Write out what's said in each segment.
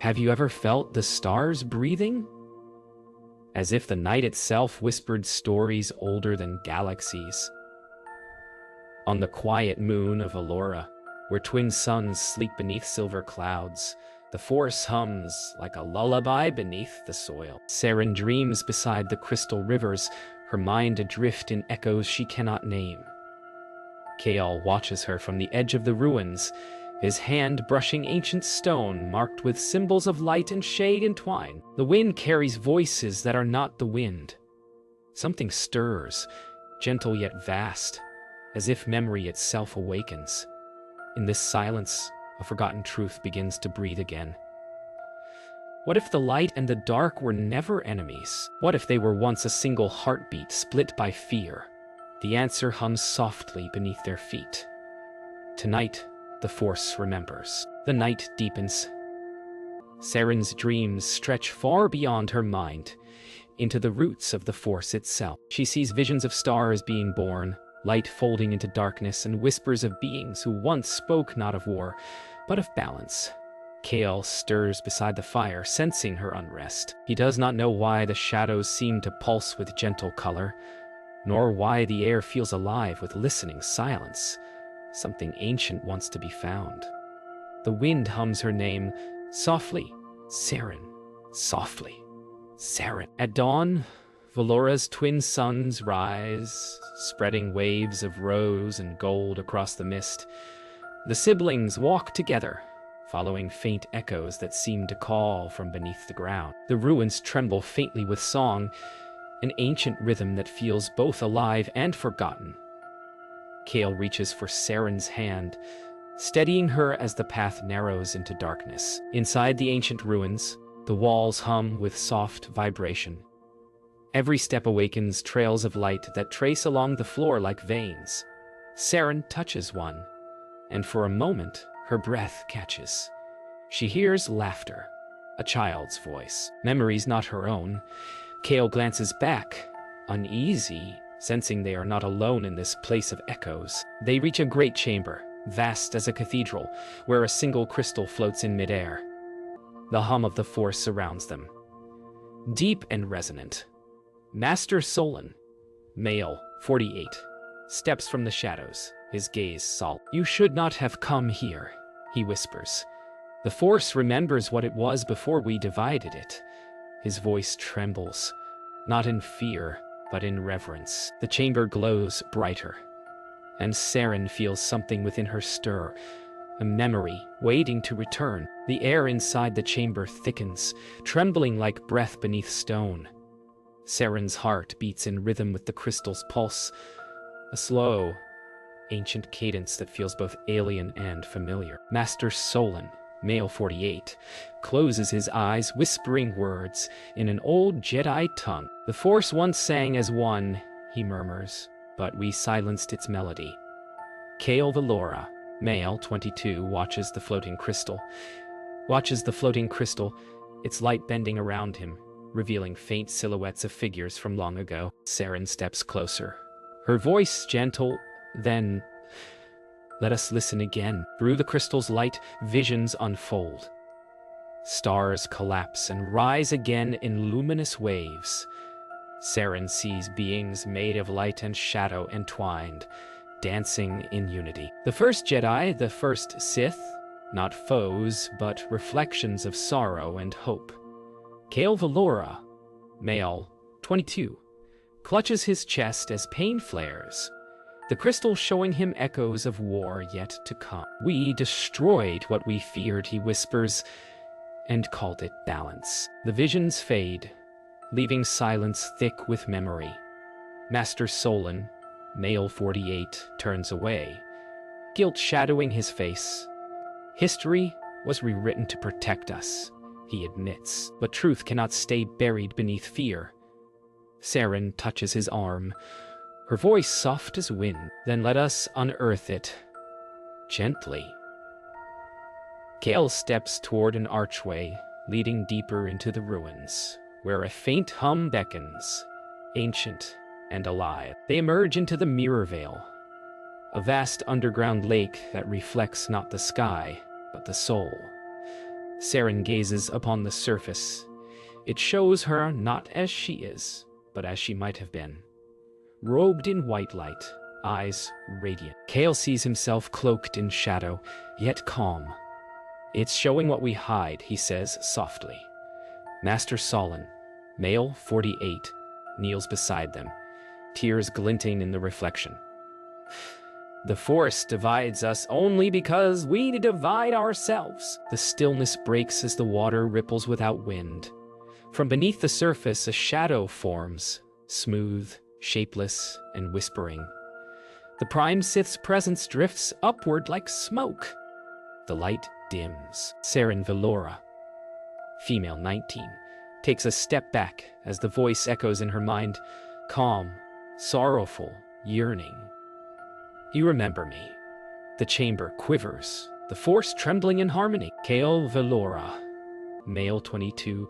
Have you ever felt the stars breathing? As if the night itself whispered stories older than galaxies. On the quiet moon of Allura, where twin suns sleep beneath silver clouds, the force hums like a lullaby beneath the soil. Saren dreams beside the crystal rivers, her mind adrift in echoes she cannot name. Kael watches her from the edge of the ruins, his hand brushing ancient stone marked with symbols of light and shade entwined. The wind carries voices that are not the wind. Something stirs, gentle yet vast, as if memory itself awakens. In this silence, a forgotten truth begins to breathe again. What if the light and the dark were never enemies? What if they were once a single heartbeat split by fear? The answer hums softly beneath their feet. Tonight, the Force remembers. The night deepens. Saren's dreams stretch far beyond her mind, into the roots of the Force itself. She sees visions of stars being born, light folding into darkness, and whispers of beings who once spoke not of war, but of balance. Kael stirs beside the fire, sensing her unrest. He does not know why the shadows seem to pulse with gentle color, nor why the air feels alive with listening silence. Something ancient wants to be found. The wind hums her name, softly, Saren, softly, Saren. At dawn, Valora's twin suns rise, spreading waves of rose and gold across the mist. The siblings walk together, following faint echoes that seem to call from beneath the ground. The ruins tremble faintly with song, an ancient rhythm that feels both alive and forgotten. Kael reaches for Saren's hand, steadying her as the path narrows into darkness. Inside the ancient ruins, the walls hum with soft vibration. Every step awakens trails of light that trace along the floor like veins. Saren touches one, and for a moment, her breath catches. She hears laughter, a child's voice. Memories not her own. Kael glances back, uneasy, sensing they are not alone in this place of echoes. They reach a great chamber, vast as a cathedral, where a single crystal floats in midair. The hum of the Force surrounds them, deep and resonant. Master Solon, male, 48, steps from the shadows, his gaze salt. "You should not have come here," he whispers. "The Force remembers what it was before we divided it." His voice trembles, not in fear, but in reverence. The chamber glows brighter, and Saren feels something within her stir, a memory waiting to return. The air inside the chamber thickens, trembling like breath beneath stone. Saren's heart beats in rhythm with the crystal's pulse, a slow, ancient cadence that feels both alien and familiar. Master Solon, male 48, closes his eyes, whispering words in an old Jedi tongue. "The Force once sang as one," he murmurs, "but we silenced its melody." Kael Valora, male 22, watches the floating crystal, its light bending around him, revealing faint silhouettes of figures from long ago. Saren steps closer, her voice gentle, then, "Let us listen again." Through the crystal's light, visions unfold. Stars collapse and rise again in luminous waves. Saren sees beings made of light and shadow entwined, dancing in unity. The first Jedi, the first Sith, not foes, but reflections of sorrow and hope. Kael Valora, male, 22, clutches his chest as pain flares, the crystal showing him echoes of war yet to come. "We destroyed what we feared," he whispers, "and called it balance." The visions fade, leaving silence thick with memory. Master Solon, male 48, turns away, guilt shadowing his face. "History was rewritten to protect us," he admits, "but truth cannot stay buried beneath fear." Saren touches his arm, her voice soft as wind. "Then let us unearth it, gently." Kael steps toward an archway, leading deeper into the ruins, where a faint hum beckons, ancient and alive. They emerge into the Mirror Veil, a vast underground lake that reflects not the sky, but the soul. Saren gazes upon the surface. It shows her not as she is, but as she might have been. Robed in white light, eyes radiant. Kale sees himself cloaked in shadow, yet calm. "It's showing what we hide," he says softly. Master Solon, male 48, kneels beside them, tears glinting in the reflection. "The Force divides us only because we divide ourselves." The stillness breaks as the water ripples without wind. From beneath the surface, a shadow forms, smooth, shapeless, and whispering. The Prime Sith's presence drifts upward like smoke. The light dims. Saren Valora, female 19, takes a step back as the voice echoes in her mind, calm, sorrowful, yearning. "You remember me." The chamber quivers, the Force trembling in harmony. Kale Valora, male 22,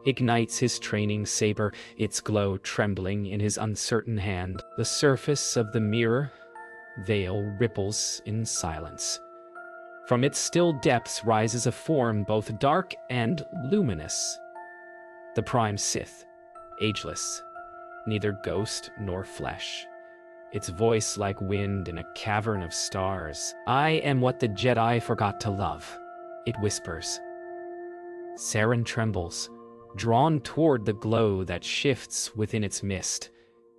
ignites his training saber, its glow trembling in his uncertain hand. The surface of the mirror veil ripples in silence. From its still depths rises a form both dark and luminous. The Prime Sith, ageless, neither ghost nor flesh. Its voice like wind in a cavern of stars. "I am what the Jedi forgot to love," it whispers. Saren trembles, drawn toward the glow that shifts within its mist.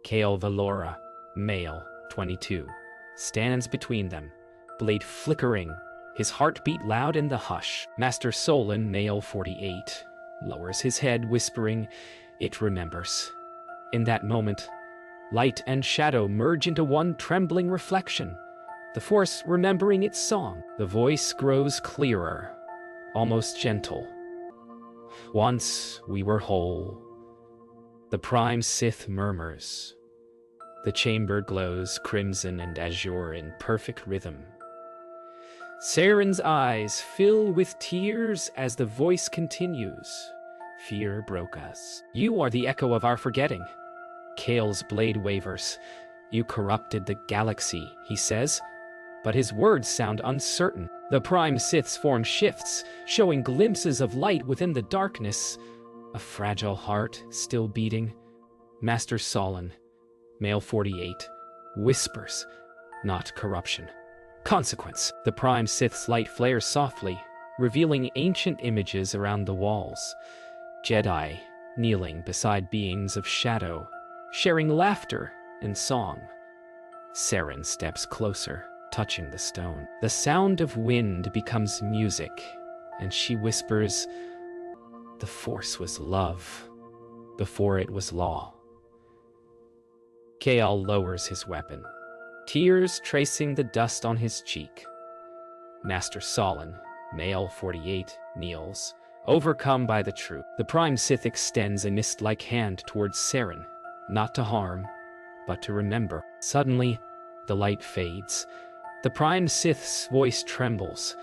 Kale Valora, male 22, stands between them, blade flickering, his heartbeat loud in the hush. Master Solon, male 48, lowers his head, whispering, "It remembers." In that moment, light and shadow merge into one trembling reflection, the Force remembering its song. The voice grows clearer, almost gentle. "Once we were whole." The Prime Sith murmurs. The chamber glows crimson and azure in perfect rhythm. Saren's eyes fill with tears as the voice continues. "Fear broke us. You are the echo of our forgetting." Kale's blade wavers. "You corrupted the galaxy," he says, but his words sound uncertain. The Prime Sith's form shifts, showing glimpses of light within the darkness. A fragile heart still beating. Master Solon, male 48, whispers, "Not corruption. Consequence." The Prime Sith's light flares softly, revealing ancient images around the walls. Jedi kneeling beside beings of shadow, sharing laughter and song. Saren steps closer, touching the stone. The sound of wind becomes music, and she whispers, "The Force was love before it was law." Kale lowers his weapon, tears tracing the dust on his cheek. Master Solon, male 48, kneels, overcome by the truth. The Prime Sith extends a mist-like hand towards Saren, not to harm, but to remember. Suddenly, the light fades. The Prime Sith's voice trembles.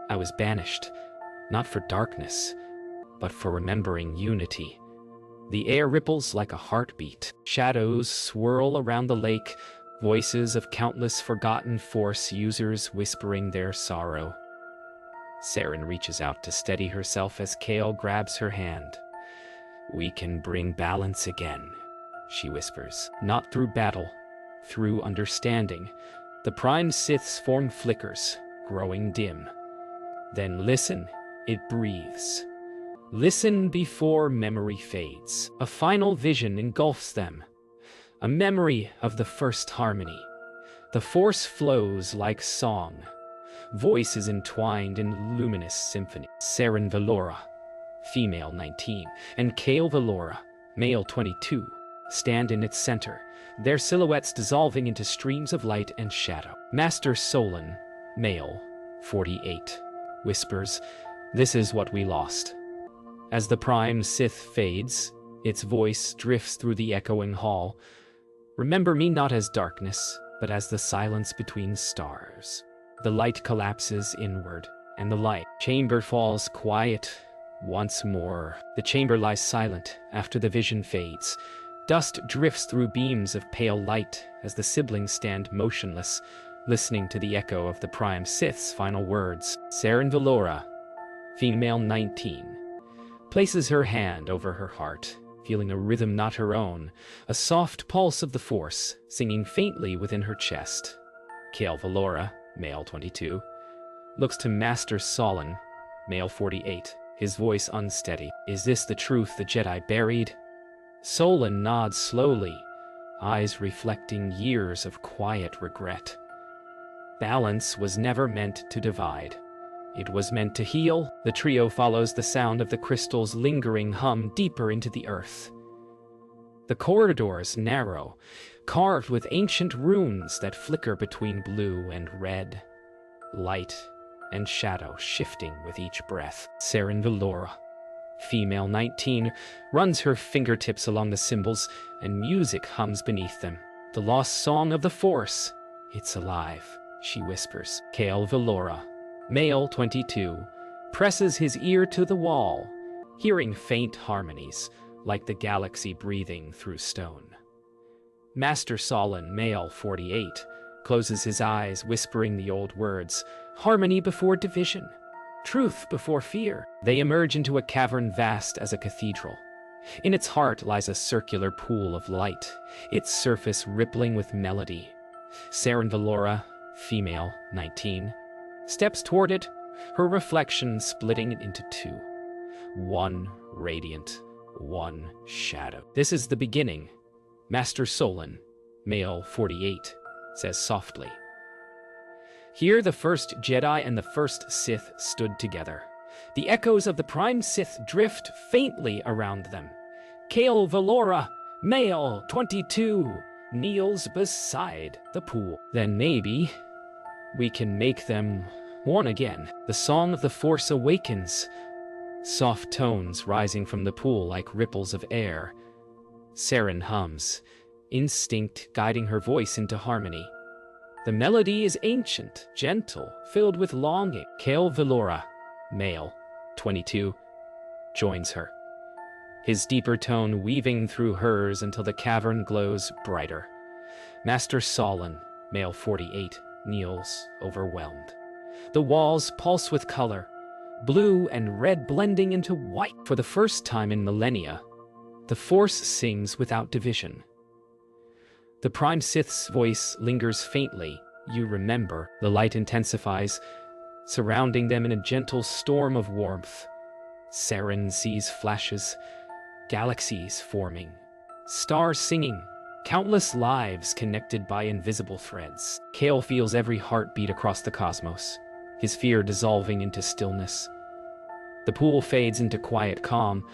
"I was banished, not for darkness, but for remembering unity." The air ripples like a heartbeat. Shadows swirl around the lake, voices of countless forgotten Force users whispering their sorrow. Saren reaches out to steady herself as Kale grabs her hand. "We can bring balance again," she whispers. "Not through battle, through understanding." The Prime Sith's form flickers, growing dim. "Then listen," it breathes. "Listen before memory fades." A final vision engulfs them. A memory of the first harmony. The Force flows like song. Voices entwined in luminous symphony. Saren Valora, female 19, and Kale Valora, male 22, stand in its center, their silhouettes dissolving into streams of light and shadow. Master Solon, male 48, whispers, "This is what we lost." As the Prime Sith fades, its voice drifts through the echoing hall. "Remember me not as darkness, but as the silence between stars." The light collapses inward, and the light chamber falls quiet once more. The chamber lies silent after the vision fades. Dust drifts through beams of pale light as the siblings stand motionless, listening to the echo of the Prime Sith's final words. Saren Valora, Female 19. Places her hand over her heart, feeling a rhythm not her own, a soft pulse of the Force, singing faintly within her chest. Kale Valora, male 22, looks to Master Solon, male 48, his voice unsteady. Is this the truth the Jedi buried? Solon nods slowly, eyes reflecting years of quiet regret. Balance was never meant to divide. It was meant to heal. The trio follows the sound of the crystal's lingering hum deeper into the earth. The corridors narrow, carved with ancient runes that flicker between blue and red. Light and shadow shifting with each breath. Saren Valora, female 19, runs her fingertips along the symbols, and music hums beneath them. The lost song of the Force. It's alive, she whispers. Kale Valora, male 22, presses his ear to the wall, hearing faint harmonies, like the galaxy breathing through stone. Master Solon, male 48, closes his eyes, whispering the old words, harmony before division, truth before fear. They emerge into a cavern vast as a cathedral. In its heart lies a circular pool of light, its surface rippling with melody. Saren Valora, female 19, steps toward it, her reflection splitting it into two. One radiant, one shadow. This is the beginning. Master Solon, male 48, says softly. Here the first Jedi and the first Sith stood together. The echoes of the Prime Sith drift faintly around them. Kale Valora, male 22, kneels beside the pool. Then maybe we can make them one again. The song of the Force awakens, soft tones rising from the pool like ripples of air. Saren hums, instinct guiding her voice into harmony. The melody is ancient, gentle, filled with longing. Kale Valora, male 22, joins her, his deeper tone weaving through hers until the cavern glows brighter. Master Solon, male 48, kneels, overwhelmed. The walls pulse with color, blue and red blending into white. For the first time in millennia, the Force sings without division. The Prime Sith's voice lingers faintly. You remember. The light intensifies, surrounding them in a gentle storm of warmth. Saren sees flashes, galaxies forming, stars singing, countless lives connected by invisible threads. Kale feels every heartbeat across the cosmos, his fear dissolving into stillness. The pool fades into quiet calm,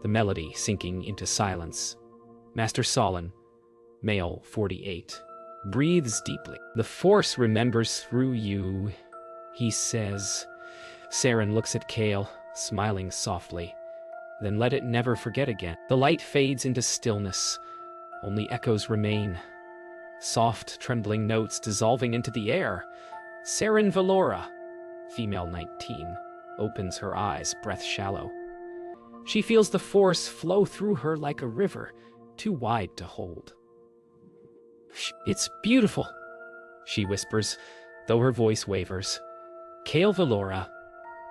the melody sinking into silence. Master Solon, male 48, breathes deeply. The Force remembers through you, he says. Saren looks at Kale, smiling softly. Then let it never forget again. The light fades into stillness. Only echoes remain. Soft, trembling notes dissolving into the air. Saren Valora, female 19, opens her eyes, breath shallow. She feels the Force flow through her like a river, too wide to hold. It's beautiful, she whispers, though her voice wavers. Kale Valora,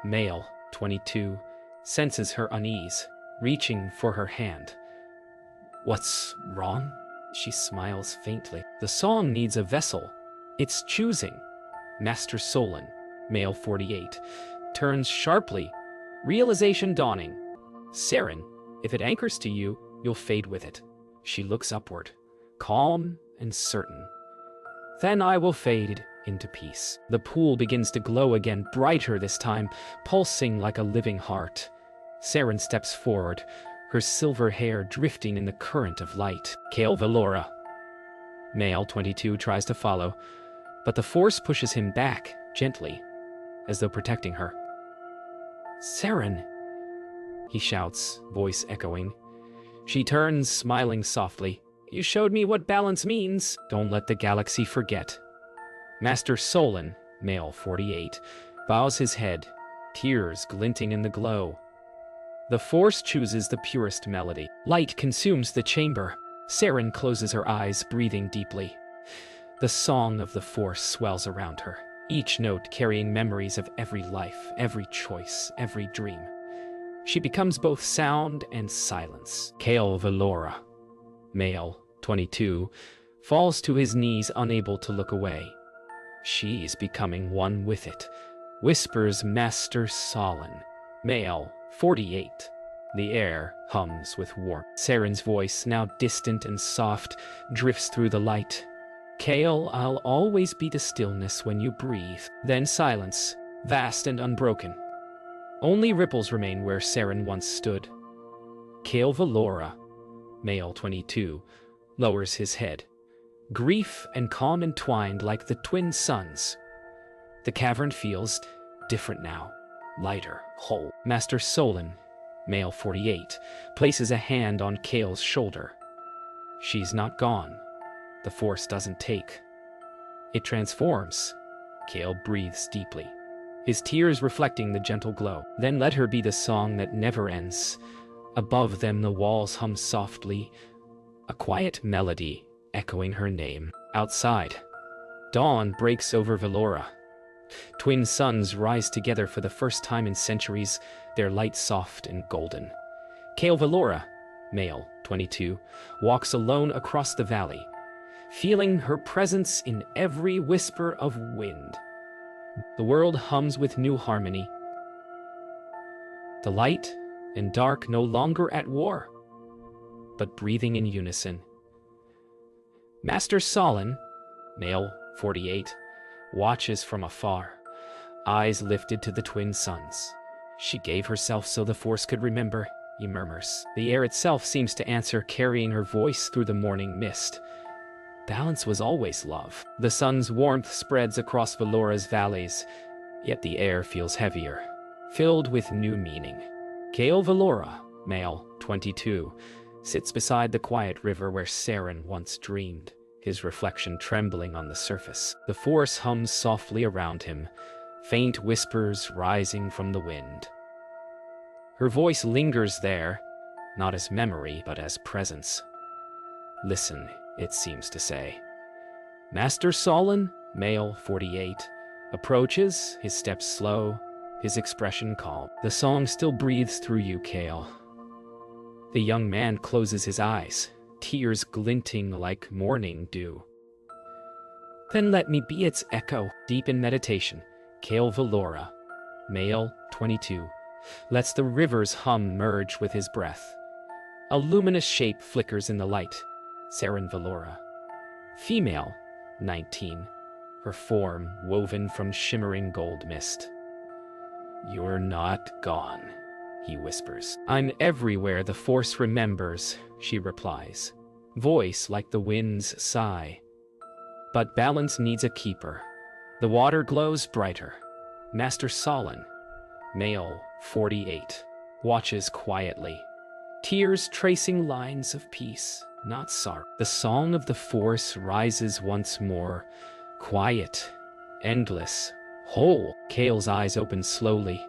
male 22, senses her unease, reaching for her hand. What's wrong? She smiles faintly. The song needs a vessel. It's choosing. Master Solon, male 48, turns sharply, realization dawning. Saren, if it anchors to you, you'll fade with it. She looks upward, calm and certain. Then I will fade into peace. The pool begins to glow again, brighter this time, pulsing like a living heart. Saren steps forward, her silver hair drifting in the current of light. Kale Valora, male 22, tries to follow, but the Force pushes him back, gently, as though protecting her. Saren, he shouts, voice echoing. She turns, smiling softly. You showed me what balance means. Don't let the galaxy forget. Master Solon, male 48, bows his head, tears glinting in the glow. The Force chooses the purest melody. Light consumes the chamber. Saren closes her eyes, breathing deeply. The song of the Force swells around her. each note carrying memories of every life, every choice, every dream. She becomes both sound and silence. Kale Valora, male, 22, falls to his knees, unable to look away. She's becoming one with it, whispers Master Solon, male, 48. The air hums with warmth. Saren's voice, now distant and soft, drifts through the light. Kale, I'll always be the stillness when you breathe. Then silence, vast and unbroken. Only ripples remain where Saren once stood. Kale Valora, male 22, lowers his head. Grief and calm entwined like the twin suns. The cavern feels different now, lighter, whole. Master Solon, male 48, places a hand on Kale's shoulder. She's not gone. The Force doesn't take. It transforms. Kale breathes deeply, his tears reflecting the gentle glow. Then let her be the song that never ends. Above them the walls hum softly, a quiet melody echoing her name. Outside, dawn breaks over Valora. Twin suns rise together for the first time in centuries, their light soft and golden. Kale Valora, male, 22, walks alone across the valley, feeling her presence in every whisper of wind. The world hums with new harmony. The light and dark no longer at war, but breathing in unison. Master Solon, male 48, watches from afar, eyes lifted to the twin suns. She gave herself so the Force could remember, he murmurs. The air itself seems to answer, carrying her voice through the morning mist. Balance was always love. The sun's warmth spreads across Valora's valleys, yet the air feels heavier, filled with new meaning. Kale Valora, male 22, sits beside the quiet river where Saren once dreamed, his reflection trembling on the surface. The Force hums softly around him, faint whispers rising from the wind. Her voice lingers there, not as memory, but as presence. Listen, it seems to say. Master Solon, male 48, approaches, his steps slow, his expression calm. The song still breathes through you, Kale. The young man closes his eyes, tears glinting like morning dew. Then let me be its echo. Deep in meditation, Kale Valora, male 22, lets the river's hum merge with his breath. A luminous shape flickers in the light. Saren Valora, female 19, her form woven from shimmering gold mist. You're not gone, he whispers. I'm everywhere the Force remembers, she replies, voice like the wind's sigh. But balance needs a keeper. The water glows brighter. Master Solon, male 48, watches quietly, tears tracing lines of peace, not sorrow. The song of the Force rises once more, quiet, endless, whole. Kale's eyes open slowly.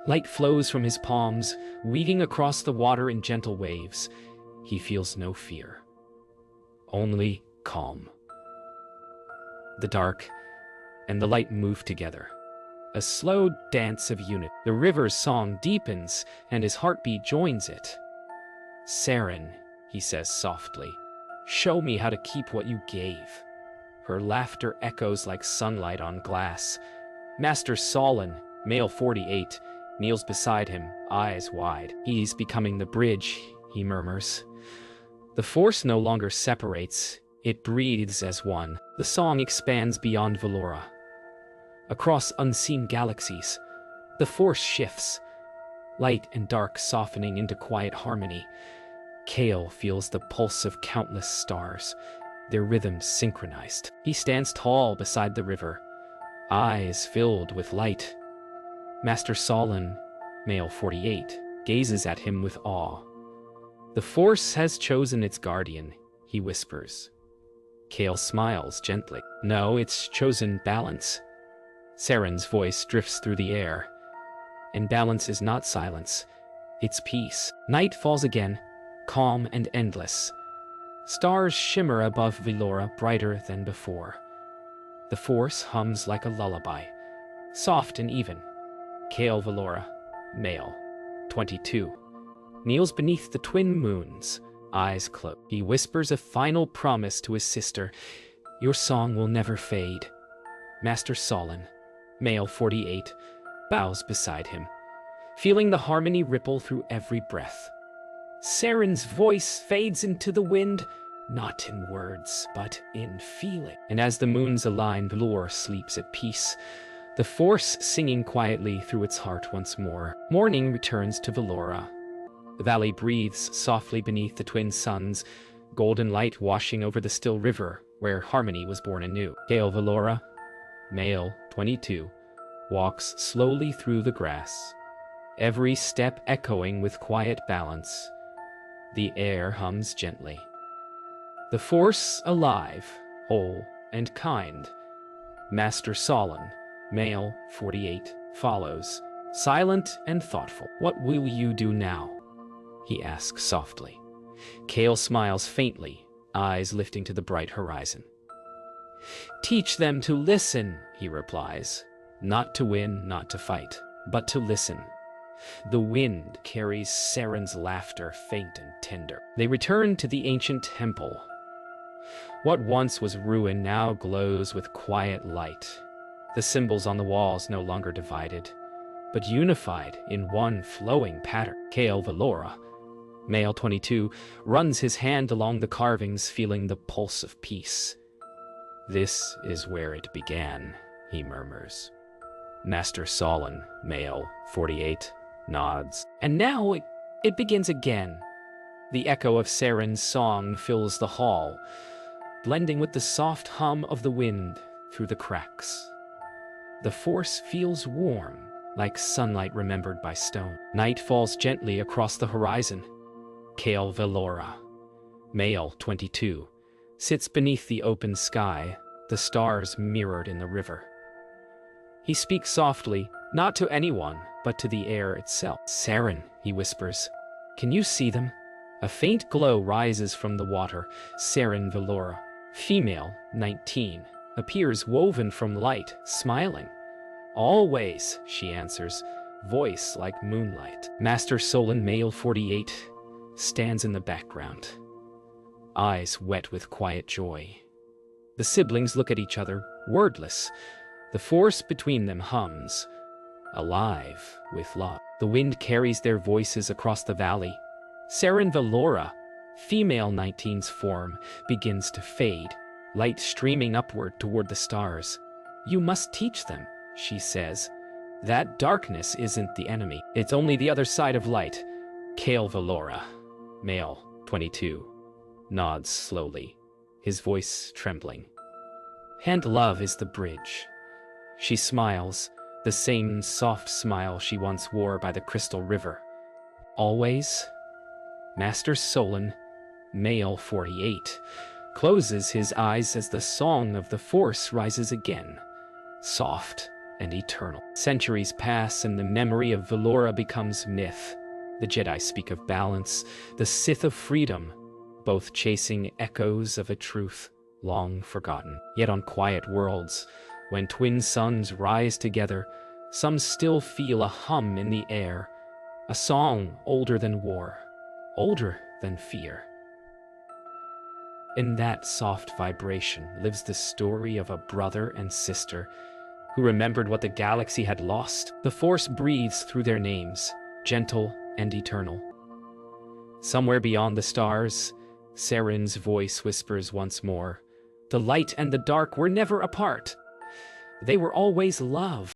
Light flows from his palms, weaving across the water in gentle waves. He feels no fear, only calm. The dark and the light move together, a slow dance of unity. The river's song deepens, and his heartbeat joins it. Saren, he says softly, show me how to keep what you gave. Her laughter echoes like sunlight on glass. Master Solon, male 48, kneels beside him, eyes wide. He's becoming the bridge, he murmurs. The Force no longer separates, it breathes as one. The song expands beyond Valora. Across unseen galaxies, the Force shifts, light and dark softening into quiet harmony. Kale feels the pulse of countless stars, their rhythms synchronized. He stands tall beside the river, eyes filled with light. Master Solon, male 48, gazes at him with awe. The Force has chosen its guardian, he whispers. Kale smiles gently. No, it's chosen balance. Saren's voice drifts through the air. And balance is not silence, it's peace. Night falls again, calm and endless. Stars shimmer above Valora brighter than before. The Force hums like a lullaby, soft and even. Kale Valora, male, 22, kneels beneath the twin moons, eyes closed. He whispers a final promise to his sister. Your song will never fade. Master Solon, male 48, bows beside him, feeling the harmony ripple through every breath. Saren's voice fades into the wind, not in words, but in feeling. And as the moons align, Valor sleeps at peace, the Force singing quietly through its heart once more. Morning returns to Valora. The valley breathes softly beneath the twin suns, golden light washing over the still river where harmony was born anew. Kale Valora, male 22, walks slowly through the grass, every step echoing with quiet balance. The air hums gently. The Force alive, whole, and kind. Master Solon, male 48, follows, silent and thoughtful. What will you do now? He asks softly. Kale smiles faintly, eyes lifting to the bright horizon. Teach them to listen, he replies. Not to win, not to fight, but to listen. The wind carries Saren's laughter, faint and tender. They return to the ancient temple. What once was ruin now glows with quiet light. The symbols on the walls no longer divided, but unified in one flowing pattern. Kale Valora, male 22, runs his hand along the carvings, feeling the pulse of peace. This is where it began, he murmurs. Master Solon, male 48, nods. And now it begins again. The echo of Saren's song fills the hall, blending with the soft hum of the wind through the cracks. The Force feels warm, like sunlight remembered by stone. Night falls gently across the horizon. Kale Valora, male 22, sits beneath the open sky, the stars mirrored in the river. He speaks softly, not to anyone, but to the air itself. Saren, he whispers, can you see them? A faint glow rises from the water. Saren Valora, female 19, appears woven from light, smiling. Always, she answers, voice like moonlight. Master Solon, male 48, stands in the background, eyes wet with quiet joy. The siblings look at each other, wordless. The Force between them hums, alive with love. The wind carries their voices across the valley. Saren Valora, female 19's form, begins to fade, light streaming upward toward the stars. You must teach them, she says. That darkness isn't the enemy. It's only the other side of light. Kale Valora, male 22, nods slowly, his voice trembling. And love is the bridge. She smiles, the same soft smile she once wore by the crystal river. Always. Master Solon, male 48, closes his eyes as the song of the Force rises again, soft and eternal. Centuries pass and the memory of Valora becomes myth. The Jedi speak of balance, the Sith of freedom, both chasing echoes of a truth long forgotten. Yet on quiet worlds, when twin suns rise together, some still feel a hum in the air, a song older than war, older than fear. In that soft vibration lives the story of a brother and sister who remembered what the galaxy had lost. The Force breathes through their names, gentle and eternal. Somewhere beyond the stars, Saren's voice whispers once more, the light and the dark were never apart. They were always love.